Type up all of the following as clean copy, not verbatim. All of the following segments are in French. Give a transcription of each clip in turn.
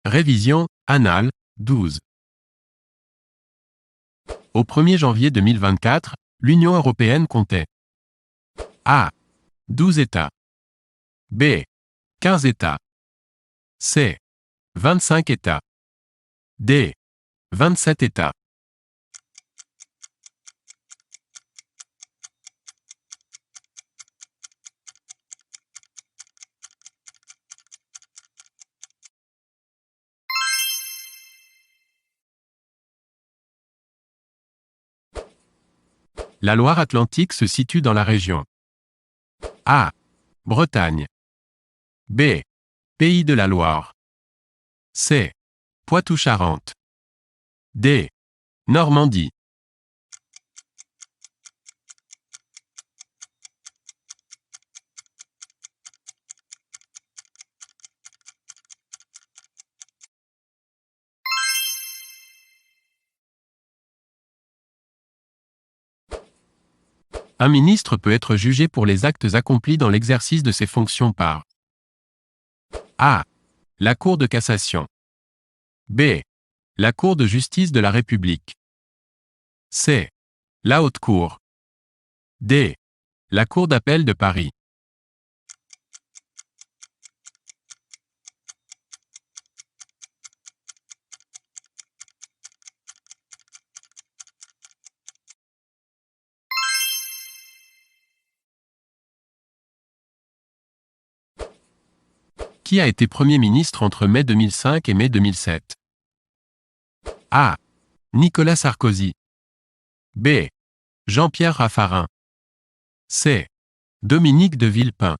Révision, Annales, 12. Au 1er janvier 2024, l'Union européenne comptait A. 12 États. B. 15 États. C. 25 États. D. 27 États. La Loire-Atlantique se situe dans la région A. Bretagne. B. Pays de la Loire. C. Poitou-Charentes. D. Normandie. Un ministre peut être jugé pour les actes accomplis dans l'exercice de ses fonctions par A. La Cour de cassation. B. La Cour de justice de la République. C. La Haute Cour. D. La Cour d'appel de Paris. Qui a été Premier ministre entre mai 2005 et mai 2007? A. Nicolas Sarkozy. B. Jean-Pierre Raffarin. C. Dominique de Villepin.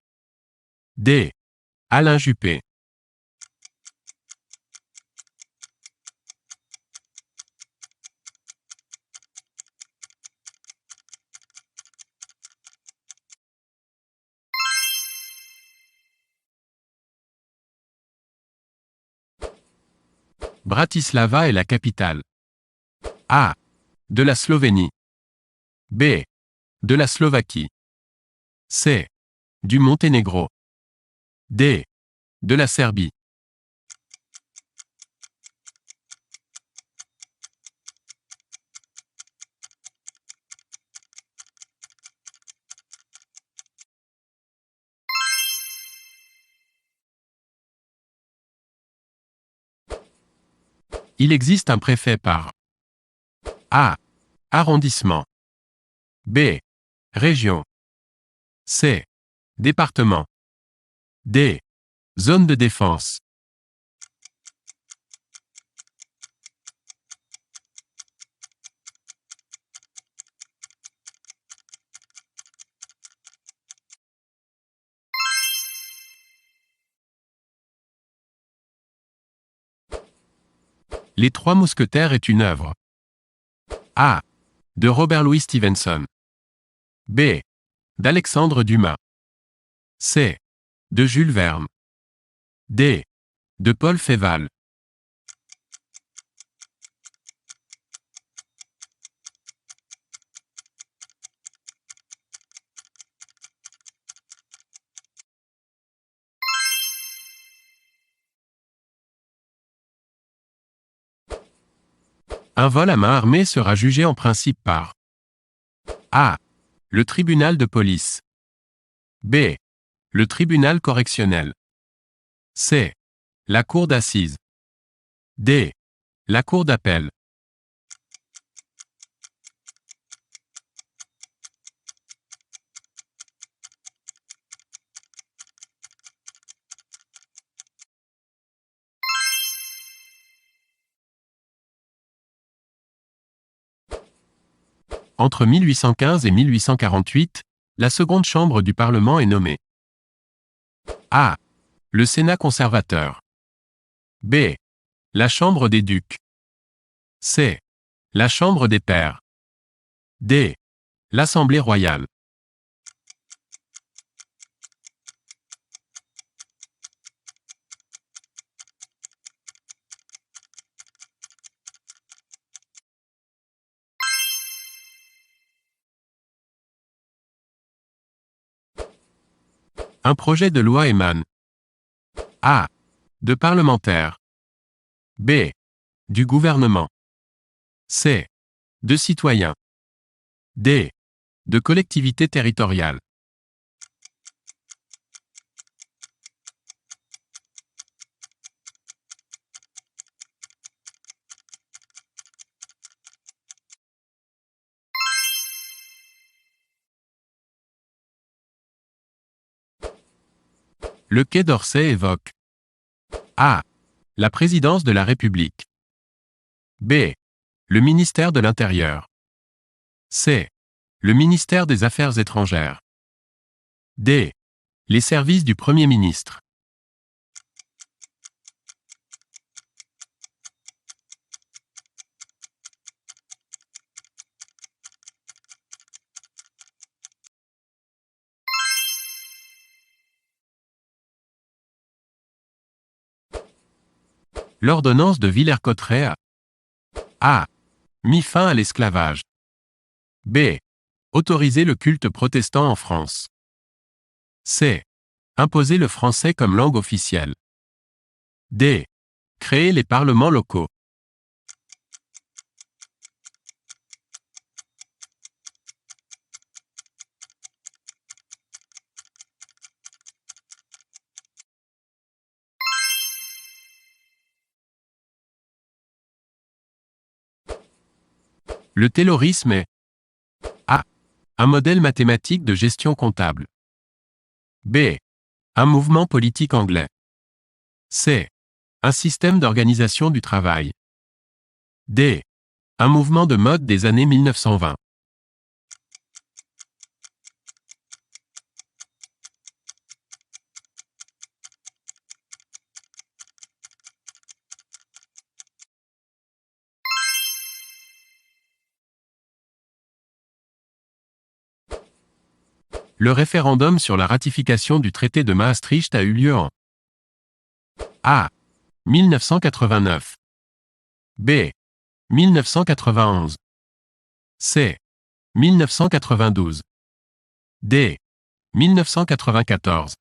D. Alain Juppé. Bratislava est la capitale. A. De la Slovénie. B. De la Slovaquie. C. Du Monténégro. D. De la Serbie. Il existe un préfet par A. Arrondissement. B. Région. C. Département. D. Zone de défense. Les Trois Mousquetaires est une œuvre. A. De Robert Louis Stevenson. B. D'Alexandre Dumas. C. De Jules Verne. D. De Paul Féval. Un vol à main armée sera jugé en principe par A. Le tribunal de police. B. Le tribunal correctionnel. C. La cour d'assises. D. La cour d'appel. Entre 1815 et 1848, la seconde chambre du Parlement est nommée A. Le Sénat conservateur. B. La Chambre des ducs. C. La Chambre des pairs. D. L'Assemblée royale. Un projet de loi émane A. De parlementaires. B. Du gouvernement. C. De citoyens. D. De collectivités territoriales. Le Quai d'Orsay évoque A. La présidence de la République. B. Le ministère de l'Intérieur. C. Le ministère des Affaires étrangères. D. Les services du Premier ministre. L'ordonnance de Villers-Cotterêts a mis fin à l'esclavage. B. Autoriser le culte protestant en France. C. Imposer le français comme langue officielle. D. Créer les parlements locaux. Le taylorisme est A. Un modèle mathématique de gestion comptable. B. Un mouvement politique anglais. C. Un système d'organisation du travail. D. Un mouvement de mode des années 1920. Le référendum sur la ratification du traité de Maastricht a eu lieu en A. 1989. B. 1991. C. 1992. D. 1994.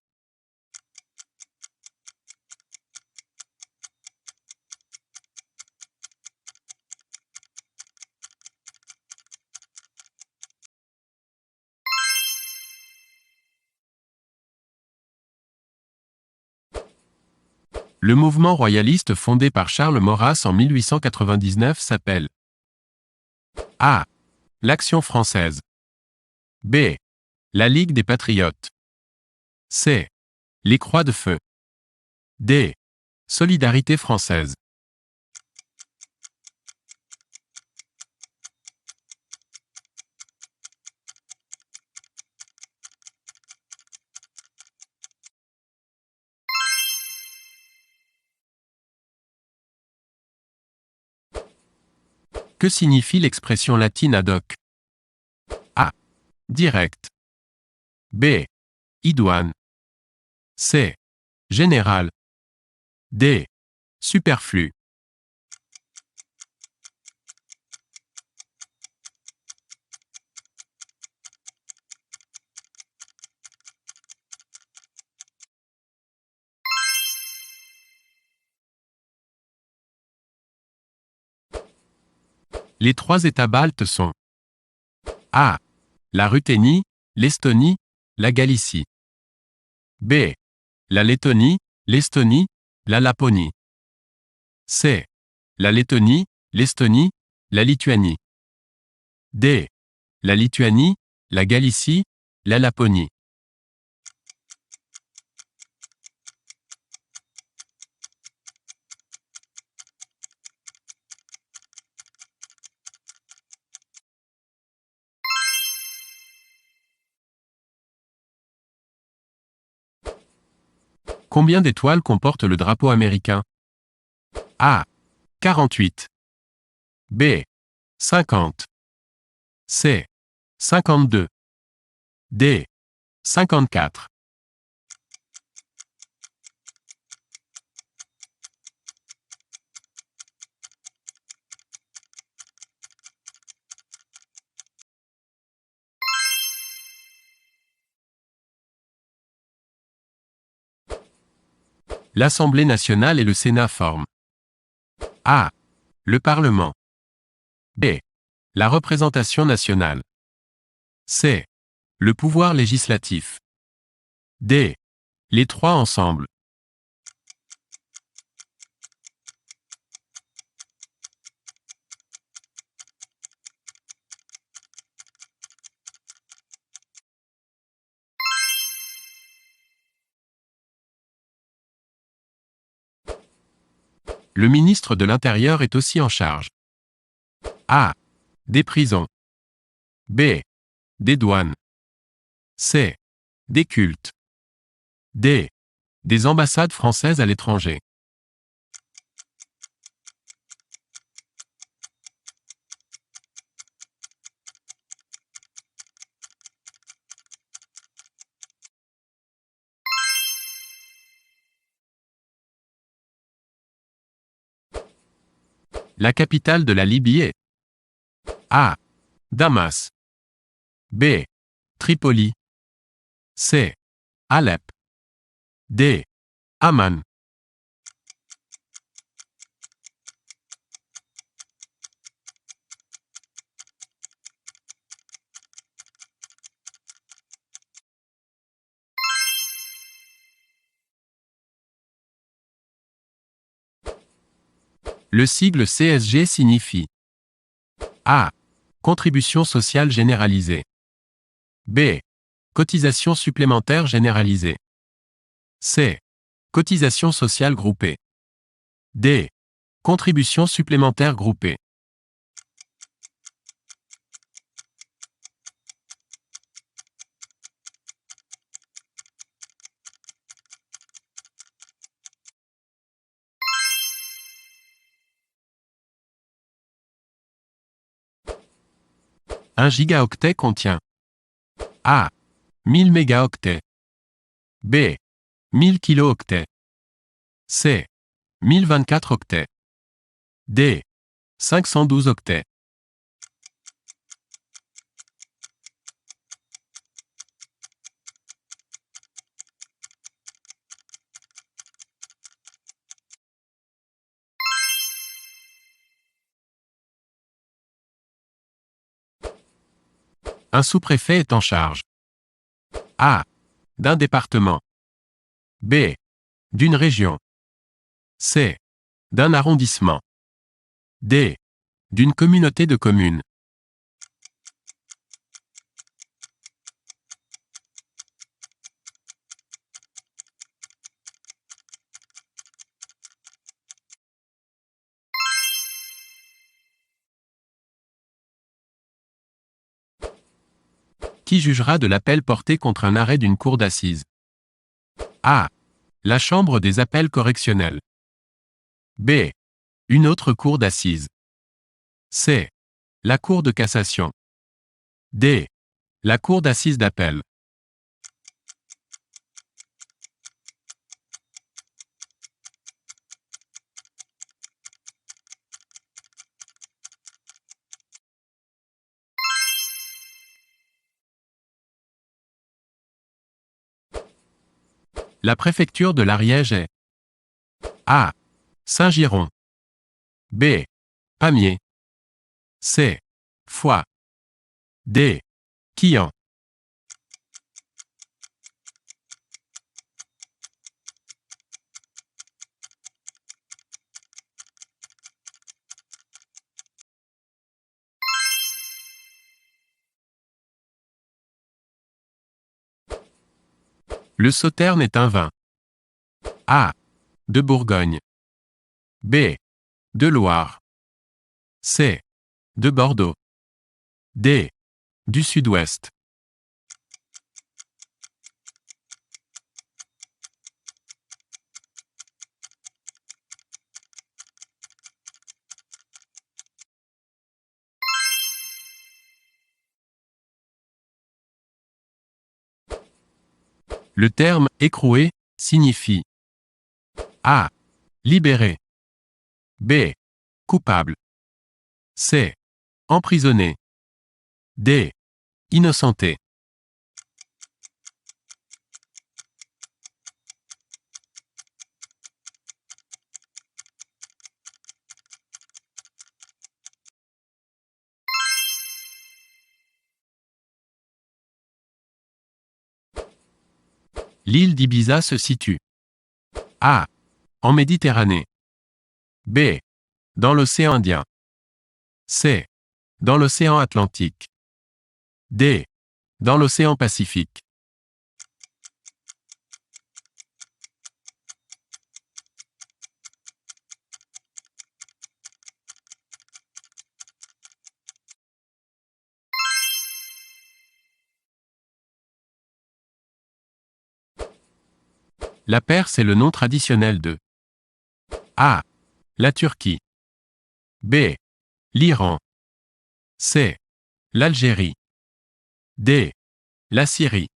Le mouvement royaliste fondé par Charles Maurras en 1899 s'appelle A. L'Action française. B. La Ligue des patriotes. C. Les Croix de feu. D. Solidarité française. Que signifie l'expression latine ad hoc? A. Direct. B. Idoine. C. Général. D. Superflu. Les trois États baltes sont A. La Ruthénie, l'Estonie, la Galicie. B. La Lettonie, l'Estonie, la Laponie. C. La Lettonie, l'Estonie, la Lituanie. D. La Lituanie, la Galicie, la Laponie. Combien d'étoiles comporte le drapeau américain? A. 48. B. 50. C. 52. D. 54. L'Assemblée nationale et le Sénat forment A. Le Parlement. B. La représentation nationale. C. Le pouvoir législatif. D. Les trois ensemble. Le ministre de l'Intérieur est aussi en charge. A. Des prisons. B. Des douanes. C. Des cultes. D. Des ambassades françaises à l'étranger. La capitale de la Libye est A. Damas. B. Tripoli. C. Alep. D. Amman. Le sigle CSG signifie A. Contribution sociale généralisée. B. Cotisation supplémentaire généralisée. C. Cotisation sociale groupée. D. Contribution supplémentaire groupée. Un gigaoctet contient A. 1000 mégaoctets. B. 1000 kilooctets. C. 1024 octets. D. 512 octets. Un sous-préfet est en charge A. D'un département. B. D'une région. C. D'un arrondissement. D. D'une communauté de communes. Qui jugera de l'appel porté contre un arrêt d'une cour d'assises? A. La Chambre des appels correctionnels. B. Une autre cour d'assises. C. La Cour de cassation. D. La Cour d'assises d'appel. La préfecture de l'Ariège est A. Saint-Giron. B. Pamiers. C. Foix. D. Quillan. Le Sauterne est un vin. A. De Bourgogne. B. De Loire. C. De Bordeaux. D. Du Sud-Ouest. Le terme « écroué » signifie A. Libéré. B. Coupable. C. Emprisonné. D. Innocenté. L'île d'Ibiza se situe A. En Méditerranée. B. Dans l'océan Indien. C. Dans l'océan Atlantique. D. Dans l'océan Pacifique. La Perse est le nom traditionnel de A. La Turquie. B. L'Iran. C. L'Algérie. D. La Syrie.